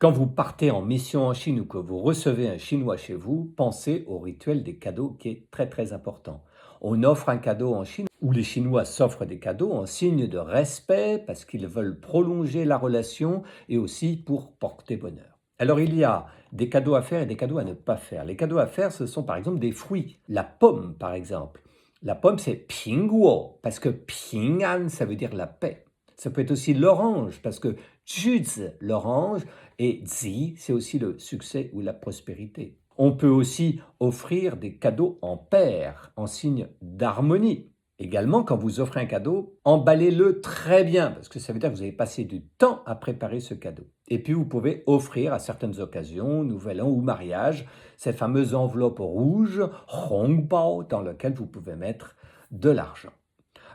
Quand vous partez en mission en Chine ou que vous recevez un Chinois chez vous, pensez au rituel des cadeaux qui est très très important. On offre un cadeau en Chine où les Chinois s'offrent des cadeaux en signe de respect parce qu'ils veulent prolonger la relation et aussi pour porter bonheur. Alors il y a des cadeaux à faire et des cadeaux à ne pas faire. Les cadeaux à faire, ce sont par exemple des fruits. La pomme par exemple. La pomme c'est pingguo parce que ping'an ça veut dire la paix. Ça peut être aussi l'orange parce que juz, l'orange, et zi, c'est aussi le succès ou la prospérité. On peut aussi offrir des cadeaux en paire, en signe d'harmonie. Également, quand vous offrez un cadeau, emballez-le très bien, parce que ça veut dire que vous avez passé du temps à préparer ce cadeau. Et puis, vous pouvez offrir à certaines occasions, nouvel an ou mariage, cette fameuse enveloppe rouge, hongbao, dans laquelle vous pouvez mettre de l'argent.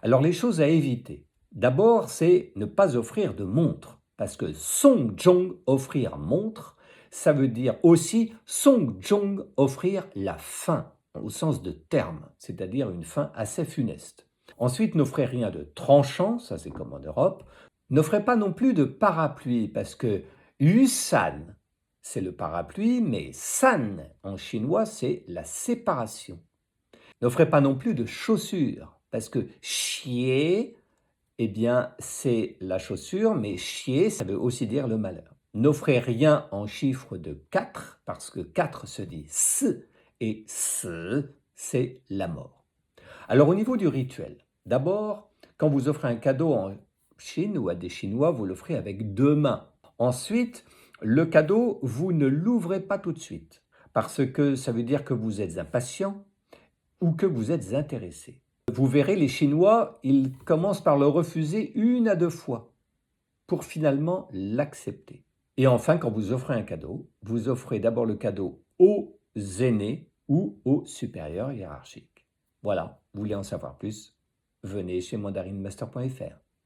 Alors, les choses à éviter. D'abord, c'est ne pas offrir de montre, parce que songjong, offrir montre, ça veut dire aussi songjong, offrir la fin, au sens de terme, c'est-à-dire une fin assez funeste. Ensuite, n'offrez rien de tranchant, ça c'est comme en Europe. N'offrez pas non plus de parapluie, parce que yusan, c'est le parapluie, mais san en chinois, c'est la séparation. N'offrez pas non plus de chaussures, parce que chier, eh bien, c'est la chaussure, mais chier, ça veut aussi dire le malheur. N'offrez rien en chiffre de 4, parce que 4 se dit s, et s, c'est la mort. Alors, au niveau du rituel, d'abord, quand vous offrez un cadeau en Chine ou à des Chinois, vous l'offrez avec deux mains. Ensuite, le cadeau, vous ne l'ouvrez pas tout de suite, parce que ça veut dire que vous êtes impatient, ou que vous êtes intéressé. Vous verrez, les Chinois, ils commencent par le refuser une à deux fois pour finalement l'accepter. Et enfin, quand vous offrez un cadeau, vous offrez d'abord le cadeau aux aînés ou aux supérieurs hiérarchiques. Voilà, vous voulez en savoir plus? Venez chez mandarinemaster.fr.